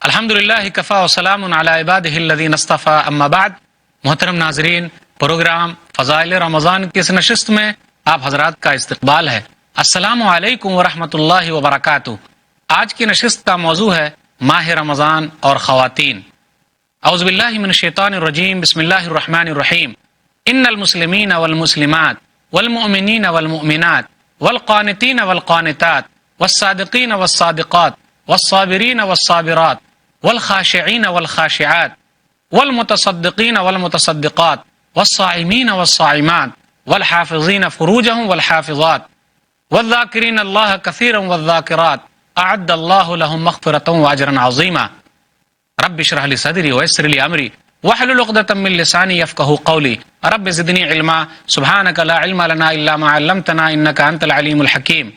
الحمدللہ کفا وسلام علی عبادہ الذین اصطفی اما بعد۔ محترم ناظرین، پروگرام فضائل رمضان کی اس نشست میں آپ حضرات کا استقبال ہے۔ السلام علیکم ورحمۃ اللہ وبرکاتہ۔ آج کی نشست کا موضوع ہے ماہ رمضان اور خواتین۔ اعوذ باللہ من الشیطان الرجیم، بسم اللہ الرحمن الرحیم۔ ان المسلمین والمسلمات والمؤمنین والمؤمنات والقانتین والقانتات والصادقین والصادقات والصابرین والصابرات والخاشعین والخاشعات والمتصدقین والمتصدقات والصائمین والصائمات والحافظین فروجهم والحافظات والذاکرین اللہ کثیرا والذاکرات اعد اللہ لهم مغفرۃ واجرا عظیما۔ رب اشرح لي صدری ويسر لي امری واحلل عقدۃ من لسانی یفقهوا قولی۔ رب زدنی علما سبحانک لا علم لنا الا ما علمتنا انک انت العلیم الحکیم۔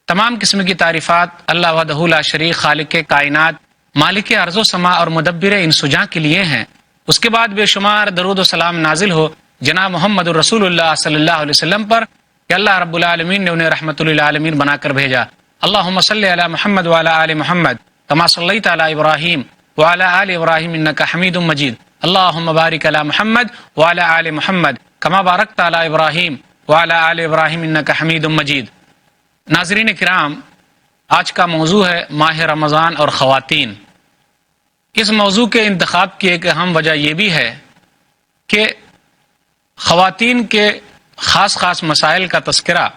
تمام قسم کی تعریفات اللہ وحدہ لا شریک، خالق کائنات، مالک ارض و سما اور مدبر انسجاں کے لیے ہیں۔ اس کے بعد بے شمار درود و سلام نازل ہو جناب محمد الرسول اللہ صلی اللہ علیہ وسلم پر کہ اللہ رب العالمین نے انہیں رحمت للعالمین بنا کر بھیجا۔ اللہم صلی علی محمد وعلی آل محمد کما صلیت علی ابراہیم وعلی آل ابراہیم انک حمید مجید۔ اللہم بارک علی محمد وعلی آل محمد کما بارکت علی ابراہیم وعلی آل ابراہیم انک حمید مجید۔ ناظرین کرام، آج کا موضوع ہے ماہ رمضان اور خواتین۔ اس موضوع کے انتخاب کی ایک اہم وجہ یہ بھی ہے کہ خواتین کے خاص مسائل کا تذکرہ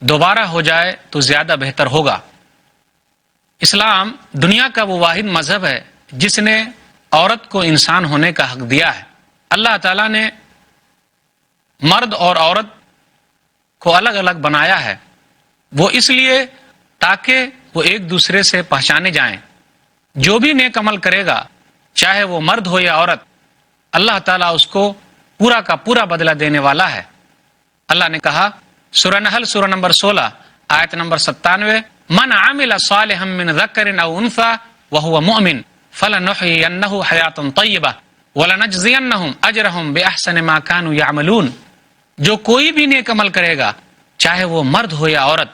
دوبارہ ہو جائے تو زیادہ بہتر ہوگا۔ اسلام دنیا کا وہ واحد مذہب ہے جس نے عورت کو انسان ہونے کا حق دیا ہے۔ اللہ تعالیٰ نے مرد اور عورت کو الگ الگ بنایا ہے، وہ اس لیے تاکہ وہ ایک دوسرے سے پہچانے جائیں۔ جو بھی نیک عمل کرے گا، چاہے وہ مرد ہو یا عورت، اللہ تعالیٰ اس کو پورا کا پورا بدلہ دینے والا ہے۔ اللہ نے کہا سورہ نحل سورہ نمبر 16 آیت نمبر 97، من عمل صالحا من ذکر او انثى وهو مؤمن فلنحيينه حیاتا طیبہ ولنجزینهم اجرهم باحسن ما كانوا يعملون۔ جو کوئی بھی نیک عمل کرے گا، چاہے وہ مرد ہو یا عورت،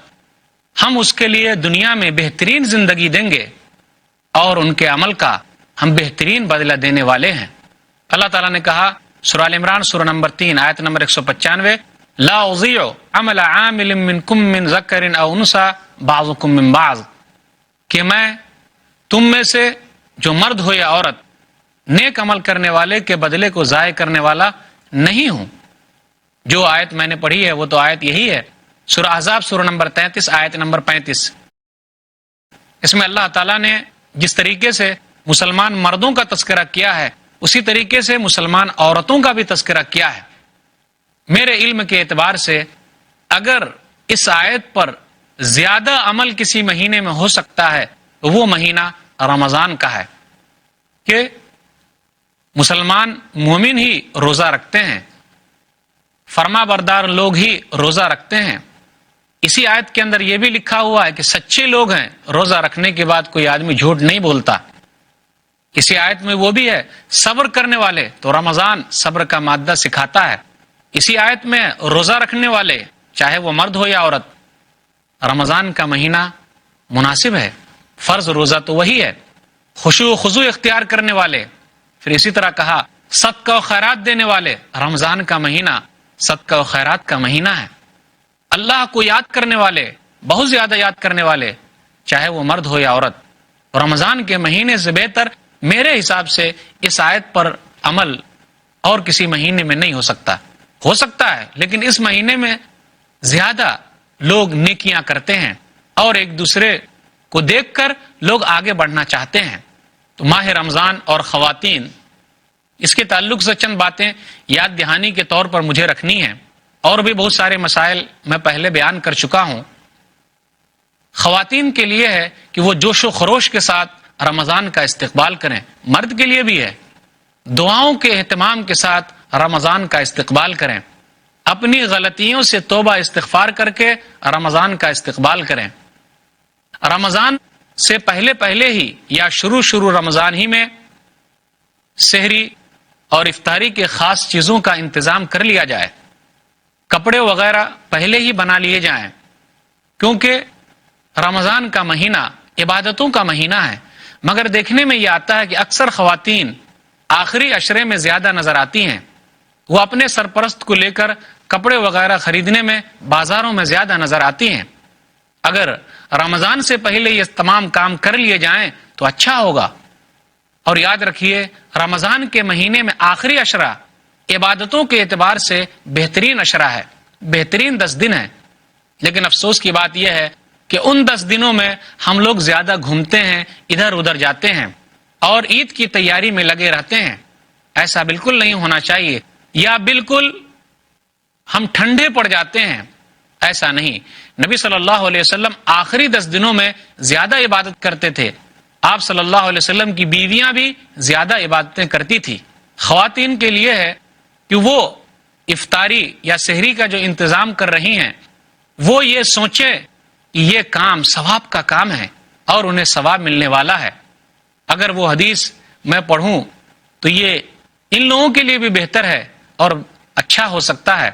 ہم اس کے لیے دنیا میں بہترین زندگی دیں گے اور ان کے عمل کا ہم بہترین بدلہ دینے والے ہیں۔ اللہ تعالیٰ نے کہا سورہ ال عمران سورہ نمبر 3 آیت نمبر 195، لا اضیع عمل عامل منکم من ذکر او انثى بعضکم من بعض، کہ میں تم میں سے جو مرد ہو یا عورت نیک عمل کرنے والے کے بدلے کو ضائع کرنے والا نہیں ہوں۔ جو آیت میں نے پڑھی ہے وہ تو آیت یہی ہے، سورہ احزاب سورہ نمبر 33 آیت نمبر 35۔ اس میں اللہ تعالیٰ نے جس طریقے سے مسلمان مردوں کا تذکرہ کیا ہے، اسی طریقے سے مسلمان عورتوں کا بھی تذکرہ کیا ہے۔ میرے علم کے اعتبار سے اگر اس آیت پر زیادہ عمل کسی مہینے میں ہو سکتا ہے تو وہ مہینہ رمضان کا ہے، کہ مسلمان مومن ہی روزہ رکھتے ہیں، فرما بردار لوگ ہی روزہ رکھتے ہیں۔ اسی آیت کے اندر یہ بھی لکھا ہوا ہے کہ سچے لوگ ہیں، روزہ رکھنے کے بعد کوئی آدمی جھوٹ نہیں بولتا۔ کسی آیت میں وہ بھی ہے صبر کرنے والے، تو رمضان صبر کا مادہ سکھاتا ہے۔ اسی آیت میں روزہ رکھنے والے، چاہے وہ مرد ہو یا عورت، رمضان کا مہینہ مناسب ہے۔ فرض روزہ تو وہی ہے۔ خشوع و خضوع اختیار کرنے والے، پھر اسی طرح کہا صدقہ و خیرات دینے والے، رمضان کا مہینہ صدقہ و خیرات کا مہینہ ہے۔ اللہ کو یاد کرنے والے، بہت زیادہ یاد کرنے والے، چاہے وہ مرد ہو یا عورت، رمضان کے مہینے سے بہتر میرے حساب سے اس آیت پر عمل اور کسی مہینے میں نہیں ہو سکتا ہے، لیکن اس مہینے میں زیادہ لوگ نیکیاں کرتے ہیں اور ایک دوسرے کو دیکھ کر لوگ آگے بڑھنا چاہتے ہیں۔ تو ماہ رمضان اور خواتین، اس کے تعلق سے چند باتیں یاد دہانی کے طور پر مجھے رکھنی ہیں، اور بھی بہت سارے مسائل میں پہلے بیان کر چکا ہوں۔ خواتین کے لیے ہے کہ وہ جوش و خروش کے ساتھ رمضان کا استقبال کریں، مرد کے لیے بھی ہے، دعاؤں کے اہتمام کے ساتھ رمضان کا استقبال کریں، اپنی غلطیوں سے توبہ استغفار کر کے رمضان کا استقبال کریں۔ رمضان سے پہلے ہی یا شروع رمضان ہی میں سحری اور افطاری کے خاص چیزوں کا انتظام کر لیا جائے، کپڑے وغیرہ پہلے ہی بنا لیے جائیں، کیونکہ رمضان کا مہینہ عبادتوں کا مہینہ ہے۔ مگر دیکھنے میں یہ آتا ہے کہ اکثر خواتین آخری عشرے میں زیادہ نظر آتی ہیں. وہ اپنے سرپرست کو لے کر کپڑے وغیرہ خریدنے میں بازاروں میں زیادہ نظر آتی ہیں. اگر رمضان سے پہلے یہ تمام کام کر لیے جائیں تو اچھا ہوگا. اور یاد رکھیے رمضان کے مہینے میں آخری عشرہ عبادتوں کے اعتبار سے بہترین عشرہ ہے، بہترین 10 دن ہے. لیکن افسوس کی بات یہ ہے کہ ان 10 دنوں میں ہم لوگ زیادہ گھومتے ہیں، ادھر ادھر جاتے ہیں اور عید کی تیاری میں لگے رہتے ہیں. ایسا بالکل نہیں ہونا چاہیے. یا بالکل ہم ٹھنڈے پڑ جاتے ہیں، ایسا نہیں. نبی صلی اللہ علیہ وسلم آخری 10 دنوں میں زیادہ عبادت کرتے تھے. آپ صلی اللہ علیہ وسلم کی بیویاں بھی زیادہ عبادتیں کرتی تھی. خواتین کے لیے ہے کہ وہ افطاری یا سحری کا جو انتظام کر رہی ہیں وہ یہ سوچے کہ یہ کام ثواب کا کام ہے اور انہیں ثواب ملنے والا ہے. اگر وہ حدیث میں پڑھوں تو یہ ان لوگوں کے لیے بھی بہتر ہے اور اچھا ہو سکتا ہے،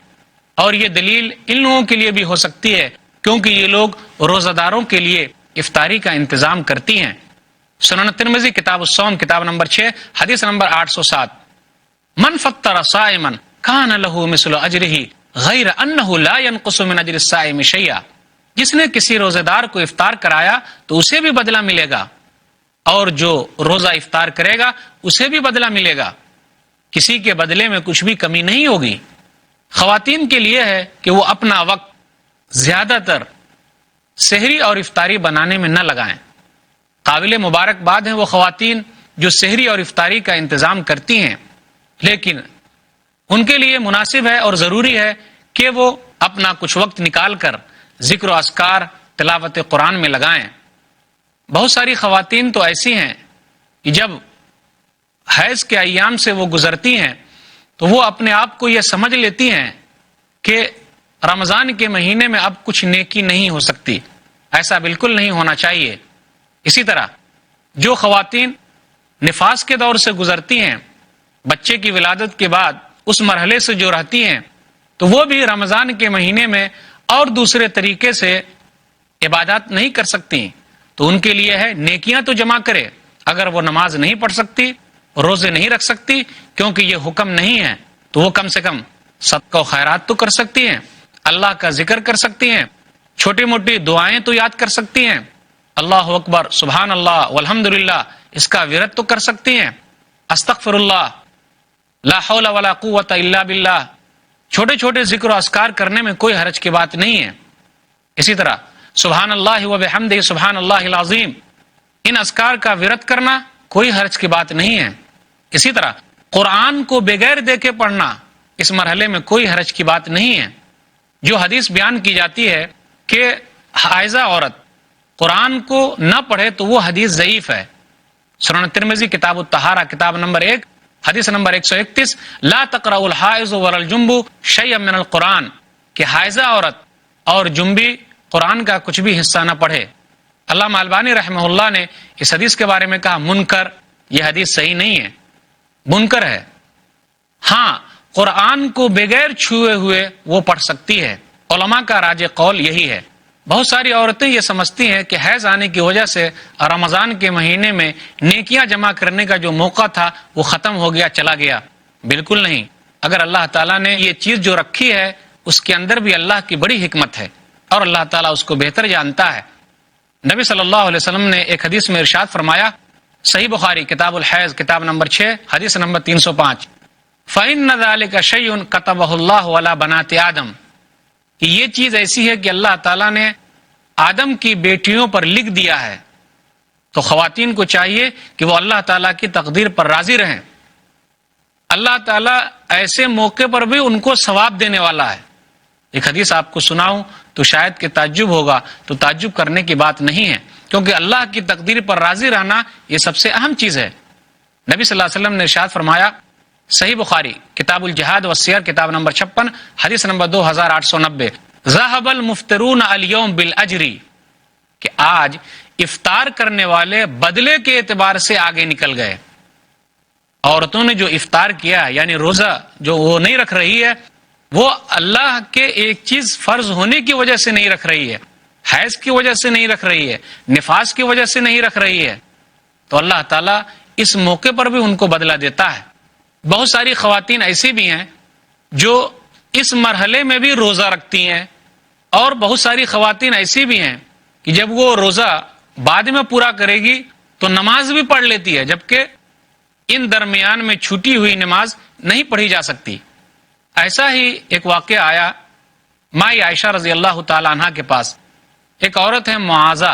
اور یہ دلیل ان لوگوں کے لیے بھی ہو سکتی ہے کیونکہ یہ لوگ روزہ داروں کے لیے افطاری کا انتظام کرتی ہیں. سنن ترمذی کتاب الصوم کتاب نمبر 6 حدیث نمبر 807. من فطر صائما کان له مثل اجرہ غیر انہ لا ينقص من اجر الصائم شیئا. جس نے کسی روزے دار کو افطار کرایا تو اسے بھی بدلہ ملے گا، اور جو روزہ افطار کرے گا اسے بھی بدلہ ملے گا. کسی کے بدلے میں کچھ بھی کمی نہیں ہوگی. خواتین کے لیے ہے کہ وہ اپنا وقت زیادہ تر سحری اور افطاری بنانے میں نہ لگائیں. قابل مبارکباد ہیں وہ خواتین جو سحری اور افطاری کا انتظام کرتی ہیں، لیکن ان کے لیے مناسب ہے اور ضروری ہے کہ وہ اپنا کچھ وقت نکال کر ذکر و اذکار تلاوت قرآن میں لگائیں. بہت ساری خواتین تو ایسی ہیں کہ جب حیض کے ایام سے وہ گزرتی ہیں تو وہ اپنے آپ کو یہ سمجھ لیتی ہیں کہ رمضان کے مہینے میں اب کچھ نیکی نہیں ہو سکتی. ایسا بالکل نہیں ہونا چاہیے. اسی طرح جو خواتین نفاس کے دور سے گزرتی ہیں، بچے کی ولادت کے بعد اس مرحلے سے جو رہتی ہیں، تو وہ بھی رمضان کے مہینے میں اور دوسرے طریقے سے عبادات نہیں کر سکتی. تو ان کے لیے ہے نیکیاں تو جمع کرے. اگر وہ نماز نہیں پڑھ سکتی، روزے نہیں رکھ سکتی کیونکہ یہ حکم نہیں ہے، تو وہ کم سے کم صدقہ و خیرات تو کر سکتی ہیں، اللہ کا ذکر کر سکتی ہیں، چھوٹی موٹی دعائیں تو یاد کر سکتی ہیں، اللہ اکبر سبحان اللہ والحمدللہ اس کا ورد تو کر سکتی ہیں، استغفر اللہ لا حول ولا قوت الا باللہ. چھوٹے چھوٹے ذکر و اذکار کرنے میں کوئی حرج کی بات نہیں ہے. اسی طرح سبحان اللہ و بحمدہ سبحان اللہ العظیم، ان اذکار کا ورد کرنا کوئی حرج کی بات نہیں ہے. اسی طرح قرآن کو بغیر دیکھے پڑھنا، اس مرحلے میں کوئی حرج کی بات نہیں ہے. جو حدیث بیان کی جاتی ہے کہ حائضہ عورت قرآن کو نہ پڑھے تو وہ حدیث ضعیف ہے. سنن ترمذی کتاب الطہارہ کتاب نمبر 1 حدیث نمبر 131 لا تقرأ الحائض ولا الجنب شیئا من القرآن، کہ حائضہ عورت اور جنبی قرآن کا کچھ بھی حصہ نہ پڑھے. علامہ البانی رحمہ اللہ نے اس حدیث کے بارے میں کہا منکر، یہ حدیث صحیح نہیں ہے، منکر ہے. ہاں قرآن کو بغیر چھوئے ہوئے وہ پڑھ سکتی ہے. علماء کا راج قول یہی ہے. بہت ساری عورتیں یہ سمجھتی ہیں کہ حیض آنے کی وجہ سے رمضان کے مہینے میں نیکیاں جمع کرنے کا جو موقع تھا وہ ختم ہو گیا، چلا گیا. بالکل نہیں. اگر اللہ تعالیٰ نے یہ چیز جو رکھی ہے اس کے اندر بھی اللہ کی بڑی حکمت ہے اور اللہ تعالیٰ اس کو بہتر جانتا ہے. نبی صلی اللہ علیہ وسلم نے ایک حدیث میں ارشاد فرمایا، صحیح بخاری کتاب الحیض کتاب نمبر 6 حدیث نمبر 305 فَإِنَّ ذَلِكَ شَيْءٌ كَتَبَهُ اللَّهُ عَلَى بَنَاتِ آدم، کہ یہ چیز ایسی ہے کہ اللہ تعالیٰ نے آدم کی بیٹیوں پر لکھ دیا ہے. تو خواتین کو چاہیے کہ وہ اللہ تعالیٰ کی تقدیر پر راضی رہیں. اللہ تعالیٰ ایسے موقع پر بھی ان کو ثواب دینے والا ہے. ایک حدیث آپ کو سناؤں تو شاید کہ تعجب ہوگا، تو تعجب کرنے کی بات نہیں ہے، کیونکہ اللہ کی تقدیر پر راضی رہنا یہ سب سے اہم چیز ہے. نبی صلی اللہ علیہ وسلم نے ارشاد فرمایا، صحیح بخاری کتاب الجہاد والسیر کتاب نمبر 56 حدیث نمبر 2890 ذهب المفترون اليوم بالاجر، کہ آج افطار کرنے والے بدلے کے اعتبار سے آگے نکل گئے. عورتوں نے جو افطار کیا یعنی روزہ جو وہ نہیں رکھ رہی ہے، وہ اللہ کے ایک چیز فرض ہونے کی وجہ سے نہیں رکھ رہی ہے، حیض کی وجہ سے نہیں رکھ رہی ہے، نفاس کی وجہ سے نہیں رکھ رہی ہے. تو اللہ تعالیٰ اس موقع پر بھی ان کو بدلہ دیتا ہے۔ بہت ساری خواتین ایسی بھی ہیں جو اس مرحلے میں بھی روزہ رکھتی ہیں، اور بہت ساری خواتین ایسی بھی ہیں کہ جب وہ روزہ بعد میں پورا کرے گی تو نماز بھی پڑھ لیتی ہے، جبکہ ان درمیان میں چھوٹی ہوئی نماز نہیں پڑھی جا سکتی۔ ایسا ہی ایک واقعہ آیا مائی عائشہ رضی اللہ تعالی عنہ کے پاس۔ ایک عورت ہے معاذہ،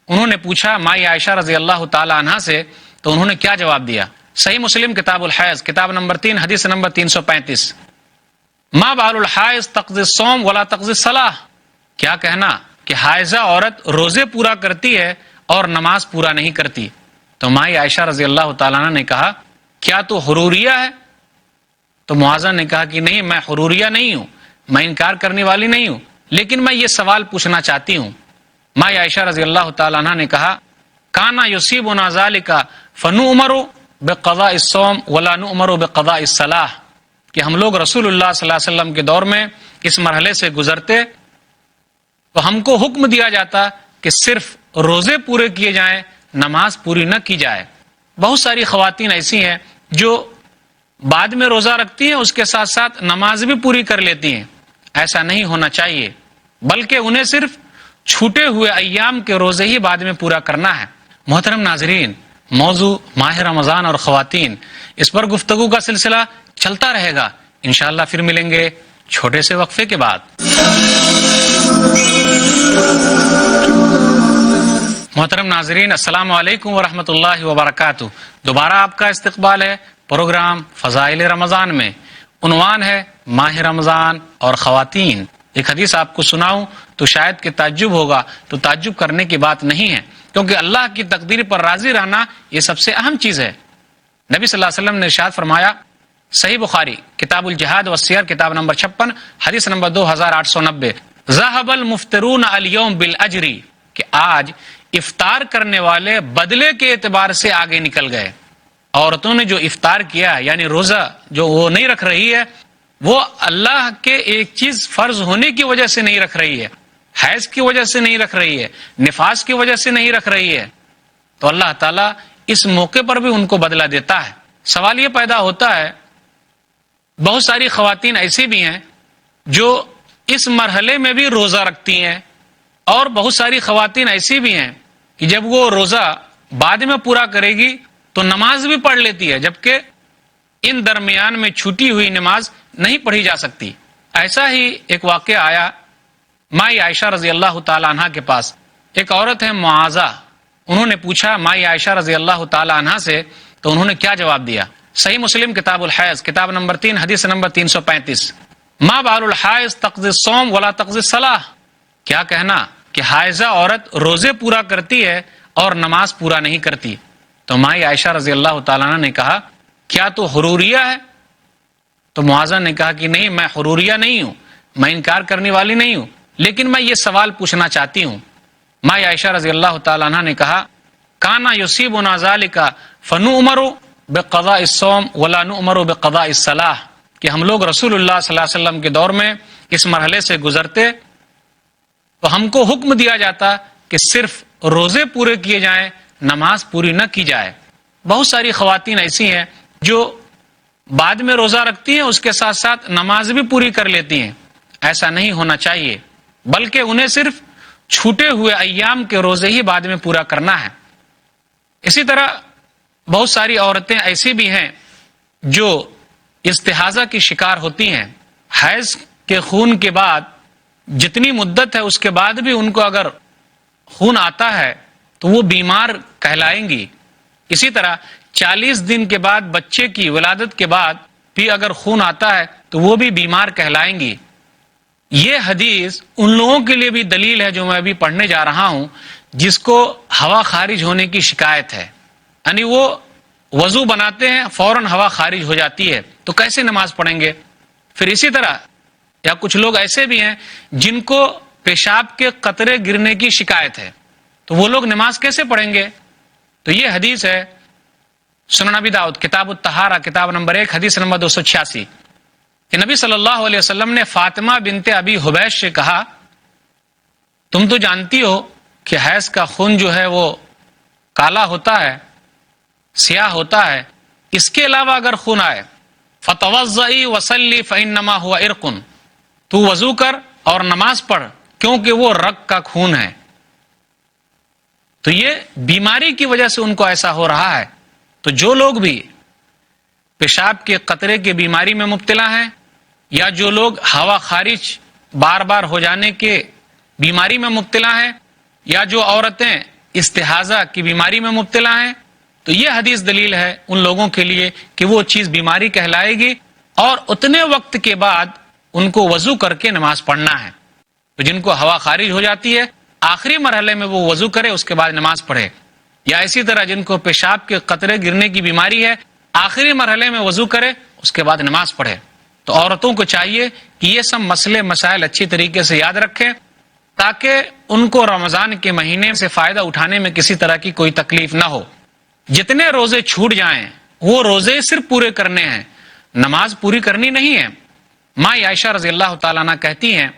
انہوں نے پوچھا مائی عائشہ رضی اللہ تعالی عنہ سے، تو انہوں نے کیا جواب دیا؟ صحیح مسلم کتاب الحیض کتاب نمبر 3 حدیث نمبر 335، ما بال الحائض تقضی الصوم ولا تقضی الصلاۃ، کیا کہنا کہ حائضہ عورت روزے پورا کرتی ہے اور نماز پورا نہیں کرتی؟ تو مائی عائشہ رضی اللہ تعالیٰ عنہ نے کہا کیا تو حروریہ ہے؟ تو معاذہ نے کہا کہ نہیں، میں حروریہ نہیں ہوں، میں انکار کرنے والی نہیں ہوں، لیکن میں یہ سوال پوچھنا چاہتی ہوں۔ مائی عائشہ رضی اللہ تعالیٰ عنہ نے کہا کانا یصیبنا ذالک فنؤمر بقضاء الصوم ولا نؤمر بقضاء الصلاۃ، کہ ہم لوگ رسول اللہ صلی اللہ علیہ وسلم کے دور میں اس مرحلے سے گزرتے تو ہم کو حکم دیا جاتا کہ صرف روزے پورے کیے جائیں، نماز پوری نہ کی جائے۔ بہت ساری خواتین ایسی ہیں جو بعد میں روزہ رکھتی ہیں، اس کے ساتھ ساتھ نماز بھی پوری کر لیتی ہیں۔ ایسا نہیں ہونا چاہیے، بلکہ انہیں صرف چھوٹے ہوئے ایام کے روزے ہی بعد میں پورا کرنا ہے۔ محترم ناظرین، موضوع ماہ رمضان اور خواتین، اس پر گفتگو کا سلسلہ چلتا رہے گا، انشاءاللہ پھر ملیں گے چھوٹے سے وقفے کے بعد۔ محترم ناظرین، السلام علیکم ورحمۃ اللہ وبرکاتہ۔ دوبارہ آپ کا استقبال ہے پروگرام فضائل رمضان میں۔ عنوان ہے ماہ رمضان اور خواتین۔ ایک حدیث آپ کو سناؤں تو شاید کہ تعجب ہوگا، تو تعجب کرنے کی بات نہیں ہے، کیونکہ اللہ کی تقدیر پر راضی رہنا یہ سب سے اہم چیز ہے۔ نبی صلی اللہ علیہ وسلم نے ارشاد فرمایا، صحیح بخاری کتاب الجہاد والسیر کتاب نمبر 56 حدیث نمبر 2890، ذهب المفطرون اليوم بالاجر، کہ آج افطار کرنے والے بدلے کے اعتبار سے آگے نکل گئے۔ عورتوں نے جو افطار کیا یعنی روزہ جو وہ نہیں رکھ رہی ہے، وہ اللہ کے ایک چیز فرض ہونے کی وجہ سے نہیں رکھ رہی ہے، حیض کی وجہ سے نہیں رکھ رہی ہے، نفاس کی وجہ سے نہیں رکھ رہی ہے، تو اللہ تعالیٰ اس موقع پر بھی ان کو بدلہ دیتا ہے۔ سوال یہ پیدا ہوتا ہے، بہت ساری خواتین ایسی بھی ہیں جو اس مرحلے میں بھی روزہ رکھتی ہیں، اور بہت ساری خواتین ایسی بھی ہیں کہ جب وہ روزہ بعد میں پورا کرے گی تو نماز بھی پڑھ لیتی ہے، جبکہ ان درمیان میں چھوٹی ہوئی نماز نہیں پڑھی جا سکتی۔ ایسا ہی ایک واقعہ آیا مائی عائشہ رضی اللہ تعالی عنہ کے پاس۔ ایک عورت ہے معاذہ، انہوں نے پوچھا مائی عائشہ رضی اللہ تعالی عنہ سے، تو انہوں نے کیا جواب دیا؟ صحیح مسلم کتاب الحیض کتاب نمبر 3 حدیث نمبر 335، ما بال الحائض تقضی الصوم ولا تقضی الصلاۃ، کیا کہنا کہ حائضہ عورت روزے پورا کرتی ہے اور نماز پورا نہیں کرتی؟ تو مائی عائشہ رضی اللہ تعالیٰ عنہ نے کہا کیا تو حروریہ ہے؟ تو معاذہ نے کہا کہ نہیں، میں حروریہ نہیں ہوں، میں انکار کرنے والی نہیں ہوں، لیکن میں یہ سوال پوچھنا چاہتی ہوں۔ مائی عائشہ رضی اللہ تعالیٰ عنہ نے کہا کانا یصیبنا ذالک فنؤمر بقضاء الصوم ولا نؤمر بقضاء الصلاۃ، کہ ہم لوگ رسول اللہ صلی اللہ علیہ وسلم کے دور میں اس مرحلے سے گزرتے تو ہم کو حکم دیا جاتا کہ صرف روزے پورے کیے جائیں، نماز پوری نہ کی جائے۔ بہت ساری خواتین ایسی ہیں جو بعد میں روزہ رکھتی ہیں، اس کے ساتھ ساتھ نماز بھی پوری کر لیتی ہیں۔ ایسا نہیں ہونا چاہیے، بلکہ انہیں صرف چھوٹے ہوئے ایام کے روزے ہی بعد میں پورا کرنا ہے۔ اسی طرح بہت ساری عورتیں ایسی بھی ہیں جو استحاضہ کی شکار ہوتی ہیں۔ حیض کے خون کے بعد جتنی مدت ہے اس کے بعد بھی ان کو اگر خون آتا ہے تو وہ بیمار کہلائیں گی۔ اسی طرح 40 دن کے بعد بچے کی ولادت کے بعد بھی اگر خون آتا ہے تو وہ بھی بیمار کہلائیں گی۔ یہ حدیث ان لوگوں کے لیے بھی دلیل ہے جو میں ابھی پڑھنے جا رہا ہوں، جس کو ہوا خارج ہونے کی شکایت ہے، یعنی وہ وضو بناتے ہیں فوراً ہوا خارج ہو جاتی ہے، تو کیسے نماز پڑھیں گے؟ پھر اسی طرح یا کچھ لوگ ایسے بھی ہیں جن کو پیشاب کے قطرے گرنے کی شکایت ہے، تو وہ لوگ نماز کیسے پڑھیں گے؟ تو یہ حدیث ہے سنن ابی داؤد کتاب الطہارہ کتاب نمبر 1 حدیث نمبر 286، کہ نبی صلی اللہ علیہ وسلم نے فاطمہ بنت ابی حبیش سے کہا تم تو جانتی ہو کہ حیض کا خون جو ہے وہ کالا ہوتا ہے، سیاہ ہوتا ہے، اس کے علاوہ اگر خون آئے فتوضئی وصلی فانما هو عرق، تو وضو کر اور نماز پڑھ کیونکہ وہ رگ کا خون ہے. تو یہ بیماری کی وجہ سے ان کو ایسا ہو رہا ہے. تو جو لوگ بھی پیشاب کے قطرے کی بیماری میں مبتلا ہیں، یا جو لوگ ہوا خارج بار بار ہو جانے کے بیماری میں مبتلا ہیں، یا جو عورتیں استحاضہ کی بیماری میں مبتلا ہیں، تو یہ حدیث دلیل ہے ان لوگوں کے لیے کہ وہ چیز بیماری کہلائے گی، اور اتنے وقت کے بعد ان کو وضو کر کے نماز پڑھنا ہے. تو جن کو ہوا خارج ہو جاتی ہے آخری مرحلے میں وہ وضو کرے، اس کے بعد نماز پڑھے. یا اسی طرح جن کو پیشاب کے قطرے گرنے کی بیماری ہے آخری مرحلے میں وضو کرے، اس کے بعد نماز پڑھے. تو عورتوں کو چاہیے کہ یہ سب مسئلے مسائل اچھی طریقے سے یاد رکھیں تاکہ ان کو رمضان کے مہینے سے فائدہ اٹھانے میں کسی طرح کی کوئی تکلیف نہ ہو. جتنے روزے چھوٹ جائیں وہ روزے صرف پورے کرنے ہیں، نماز پوری کرنی نہیں ہے. ماں عائشہ رضی اللہ تعالیٰ عنہ کہتی ہیں،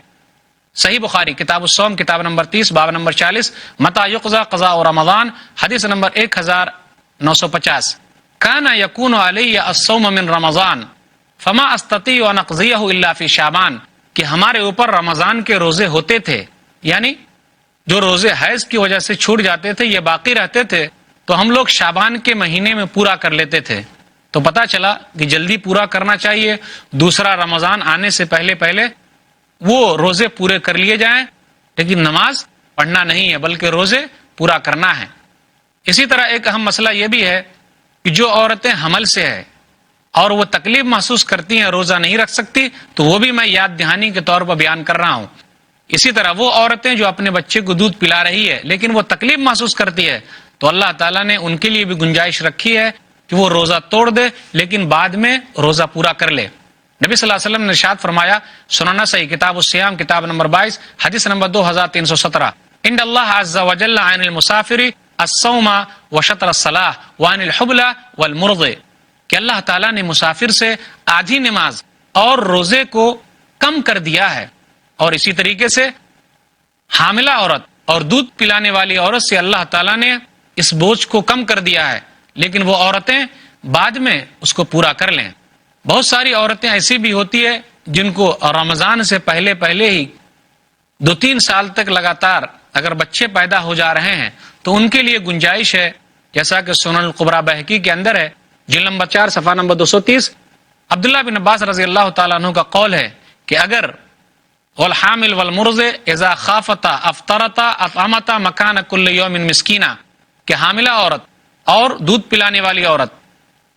صحیح بخاری کتاب الصوم کتاب نمبر 30 باب نمبر 40، متى يقضى قضاء رمضان، حدیث نمبر 1950، كان يكون علي الصوم من رمضان فما استطيع ان اقضيه الا في شعبان، کہ ہمارے اوپر رمضان کے روزے ہوتے تھے، یعنی جو روزے حیض کی وجہ سے چھوٹ جاتے تھے یہ باقی رہتے تھے تو ہم لوگ شعبان کے مہینے میں پورا کر لیتے تھے. تو پتہ چلا کہ جلدی پورا کرنا چاہیے، دوسرا رمضان آنے سے پہلے وہ روزے پورے کر لیے جائیں، لیکن نماز پڑھنا نہیں ہے بلکہ روزے پورا کرنا ہے. اسی طرح ایک اہم مسئلہ یہ بھی ہے کہ جو عورتیں حمل سے ہے اور وہ تکلیف محسوس کرتی ہیں، روزہ نہیں رکھ سکتی، تو وہ بھی میں یاد دہانی کے طور پر بیان کر رہا ہوں. اسی طرح وہ عورتیں جو اپنے بچے کو دودھ پلا رہی ہے لیکن وہ تکلیف محسوس کرتی ہے، تو اللہ تعالیٰ نے ان کے لیے بھی گنجائش رکھی ہے کہ وہ روزہ توڑ دے لیکن بعد میں روزہ پورا کر لے. نبی صلی اللہ علیہ وسلم نے ارشاد فرمایا، سننا صحیح کتاب الصیام کتاب نمبر 22 حدیث نمبر 2317، ان اللہ عز وجل عن المسافر الصوم وشطر الصلاۃ وعن الحبل والمرض، کہ اللہ تعالیٰ نے مسافر سے آدھی نماز اور روزے کو کم کر دیا ہے، اور اسی طریقے سے حاملہ عورت اور دودھ پلانے والی عورت سے اللہ تعالیٰ نے اس بوجھ کو کم کر دیا ہے، لیکن وہ عورتیں بعد میں اس کو پورا کر لیں. بہت ساری عورتیں ایسی بھی ہوتی ہے جن کو رمضان سے پہلے ہی 2-3 سال تک لگاتار اگر بچے پیدا ہو جا رہے ہیں تو ان کے لیے گنجائش ہے، جیسا کہ سنن القبریٰ بہقی کے اندر ہے جلد نمبر 4 صفحہ نمبر 230، عبداللہ بن عباس رضی اللہ تعالیٰ عنہ کا قول ہے کہ اگر والحامل والمرض اذا خافتا افطرتا اطعمتا مکان کل یوم مسکینہ، کہ حاملہ عورت اور دودھ پلانے والی عورت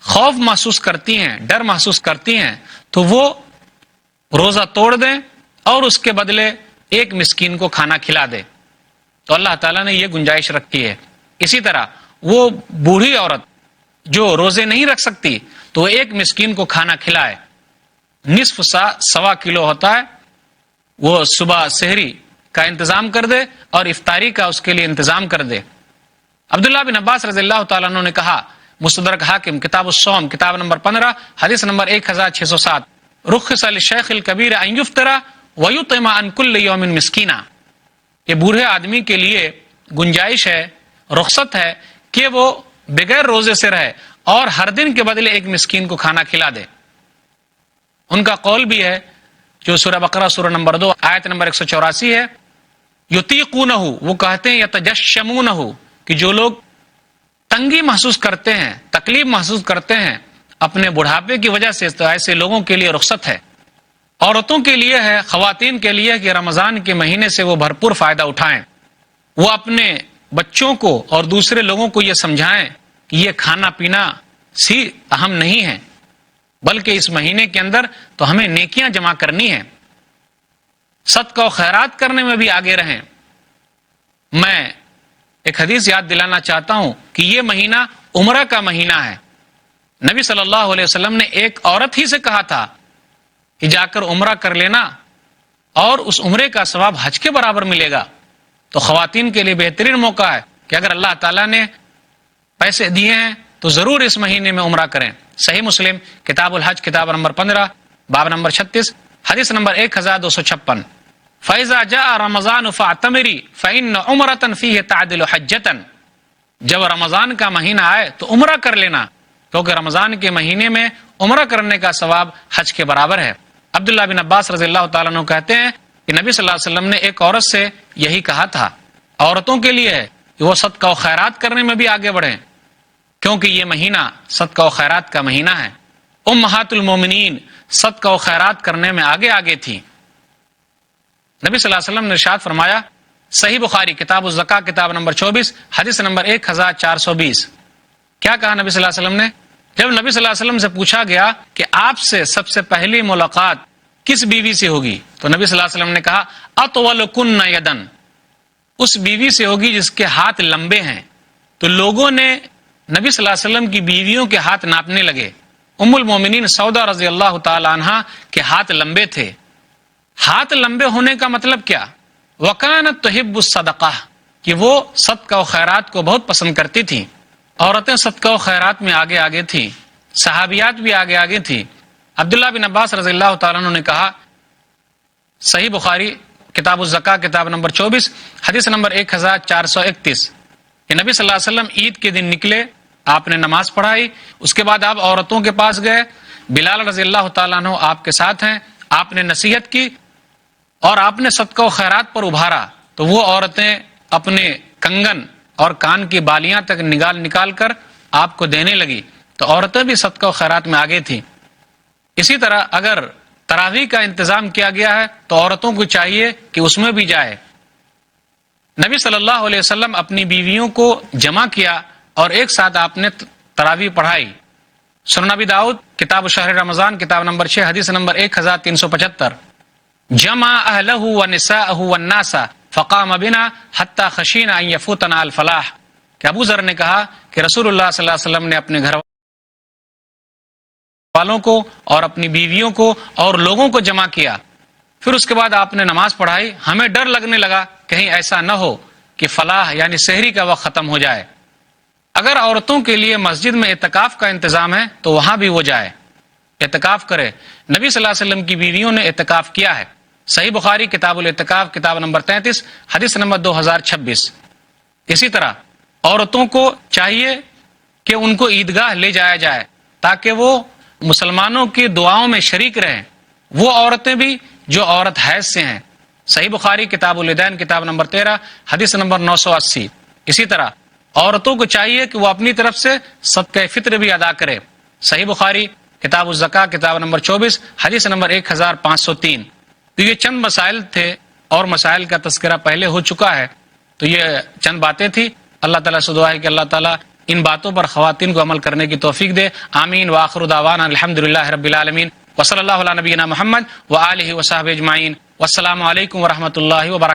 خوف محسوس کرتی ہیں، ڈر محسوس کرتی ہیں، تو وہ روزہ توڑ دیں اور اس کے بدلے ایک مسکین کو کھانا کھلا دے. تو اللہ تعالیٰ نے یہ گنجائش رکھی ہے. اسی طرح وہ بوڑھی عورت جو روزے نہیں رکھ سکتی تو وہ ایک مسکین کو کھانا کھلائے، نصف سا 1.25 کلو ہوتا ہے، وہ صبح سحری کا انتظام کر دے اور افطاری کا اس کے لیے انتظام کر دے. عبداللہ بن عباس رضی اللہ تعالیٰ عنہ نے کہا، مستدرک حاکم کتاب الصوم کتاب نمبر 15 حدیث نمبر 1607، رخص للشیخ الکبیر ان یفطر ویطعم عن کل یوم مسکینہ، کہ بوڑھے آدمی کے لیے گنجائش ہے، رخصت ہے کہ وہ بغیر روزے سے رہے اور ہر دن کے بدلے ایک مسکین کو کھانا کھلا دے. ان کا قول بھی ہے جو سورہ بقرہ سورہ نمبر 2 آیت نمبر 184 ہے، یطیقونہ، وہ کہتے ہیں یتجشمونہ، کہ جو لوگ تنگی محسوس کرتے ہیں، تکلیف محسوس کرتے ہیں اپنے بڑھاپے کی وجہ سے، تو ایسے لوگوں کے لیے رخصت ہے. عورتوں کے لیے ہے، خواتین کے لیے کہ رمضان کے مہینے سے وہ بھرپور فائدہ اٹھائیں، وہ اپنے بچوں کو اور دوسرے لوگوں کو یہ سمجھائیں کہ یہ کھانا پینا اہم نہیں ہے، بلکہ اس مہینے کے اندر تو ہمیں نیکیاں جمع کرنی ہیں، صدقہ و خیرات کرنے میں بھی آگے رہیں. میں ایک حدیث یاد دلانا چاہتا ہوں کہ یہ مہینہ عمرہ کا مہینہ ہے. نبی صلی اللہ علیہ وسلم نے ایک عورت ہی سے کہا تھا کہ جا کر عمرہ کر لینا اور اس عمرے کا ثواب حج کے برابر ملے گا. تو خواتین کے لیے بہترین موقع ہے کہ اگر اللہ تعالیٰ نے پیسے دیے ہیں تو ضرور اس مہینے میں عمرہ کریں. صحیح مسلم کتاب الحج کتاب نمبر 15 باب نمبر 36 حدیث نمبر 1256، فَإِذَا جَاءَ رَمَضَانُ فَاعْتَمِرِي فَإِنَّ عُمْرَةً فِيهِ تَعْدِلُ حَجَّةً، جب رمضان کا مہینہ آئے تو عمرہ کر لینا، کیونکہ رمضان کے مہینے میں عمرہ کرنے کا ثواب حج کے برابر ہے۔ عبداللہ بن عباس رضی اللہ تعالیٰ عنہ کہتے ہیں کہ نبی صلی اللہ علیہ وسلم نے ایک عورت سے یہی کہا تھا، عورتوں کے لیے ہے کہ وہ صدقہ و خیرات کرنے میں بھی آگے بڑھیں، کیونکہ یہ مہینہ صدقہ و خیرات کا مہینہ ہے۔ امہات المومنین صدقہ و خیرات کرنے میں آگے تھی۔ نبی صلی اللہ علیہ وسلم نے ارشاد فرمایا، صحیح بخاری کتاب الزکاة کتاب نمبر 24 حدیث نمبر 1420، کیا کہا نبی صلی اللہ علیہ وسلم نے؟ جب نبی صلی اللہ علیہ وسلم سے پوچھا گیا کہ آپ سے سب سے پہلی ملاقات کس بیوی سے ہوگی، تو نبی صلی اللہ علیہ وسلم نے کہا اطولکن یدن، اس بیوی سے ہوگی جس کے ہاتھ لمبے ہیں۔ تو لوگوں نے نبی صلی اللہ علیہ وسلم کی بیویوں کے ہاتھ ناپنے لگے۔ ام المومنین سودا رضی اللہ تعالی عنہا کے ہاتھ لمبے تھے۔ ہاتھ لمبے ہونے کا مطلب کیا؟ وکانت تحب الصدقہ، کہ وہ صدقہ و خیرات کو بہت پسند کرتی تھیں۔ عورتیں صدقہ و خیرات میں آگے تھیں، صحابیات بھی آگے تھیں۔ عبداللہ بن عباس رضی اللہ تعالیٰ عنہ نے کہا، صحیح بخاری کتاب الزکاة کتاب نمبر 24 حدیث نمبر 1431، کہ نبی صلی اللہ علیہ وسلم عید کے دن نکلے، آپ نے نماز پڑھائی، اس کے بعد آپ عورتوں کے پاس گئے، بلال رضی اللہ تعالیٰ عنہ آپ کے ساتھ ہیں، آپ نے نصیحت کی اور آپ نے صدقہ و خیرات پر ابھارا، تو وہ عورتیں اپنے کنگن اور کان کی بالیاں تک نکال کر آپ کو دینے لگی، تو عورتیں بھی صدقہ و خیرات میں آگے تھیں۔ اسی طرح اگر تراویح کا انتظام کیا گیا ہے تو عورتوں کو چاہیے کہ اس میں بھی جائے۔ نبی صلی اللہ علیہ وسلم اپنی بیویوں کو جمع کیا اور ایک ساتھ آپ نے تراویح پڑھائی۔ سنن ابی داؤد کتاب شہر رمضان کتاب نمبر 6 حدیث نمبر 1375، جمع اہلہ ونساءہ والناس فقام بنا حتی خشینا ان یفوتنا الفلاح، کہ ابو ذر نے کہا کہ رسول اللہ صلی اللہ علیہ وسلم نے اپنے گھر والوں کو اور اپنی بیویوں کو اور لوگوں کو جمع کیا، پھر اس کے بعد آپ نے نماز پڑھائی۔ ہمیں ڈر لگنے لگا کہیں ایسا نہ ہو کہ فلاح یعنی سحری کا وقت ختم ہو جائے۔ اگر عورتوں کے لیے مسجد میں اعتکاف کا انتظام ہے تو وہاں بھی وہ جائے، اعتکاف کرے۔ نبی صلی اللہ علیہ وسلم کی بیویوں نے اعتکاف کیا ہے۔ صحیح بخاری کتاب الاعتکاف کتاب نمبر 33 حدیث نمبر 2026۔ اسی طرح عورتوں کو چاہیے کہ ان کو عیدگاہ لے جایا جائے تاکہ وہ مسلمانوں کی دعاؤں میں شریک رہیں، وہ عورتیں بھی جو عورت حیض سے ہیں۔ صحیح بخاری کتاب الیدین کتاب نمبر 13 حدیث نمبر 980۔ اسی طرح عورتوں کو چاہیے کہ وہ اپنی طرف سے صدقہ فطر بھی ادا کرے۔ صحیح بخاری کتاب الزکاة کتاب نمبر 24 حدیث نمبر 1503۔ تو یہ چند مسائل تھے اور مسائل کا تذکرہ پہلے ہو چکا ہے، تو یہ چند باتیں تھی۔ اللہ تعالیٰ سے دعا ہے کہ اللہ تعالیٰ ان باتوں پر خواتین کو عمل کرنے کی توفیق دے۔ آمین وآخر دعوانا الحمدللہ رب العالمین وصلی اللہ علی نبینا محمد وآلہ وصحبہ اجمعین۔ والسلام علیکم ورحمۃ اللہ وبرکاتہ۔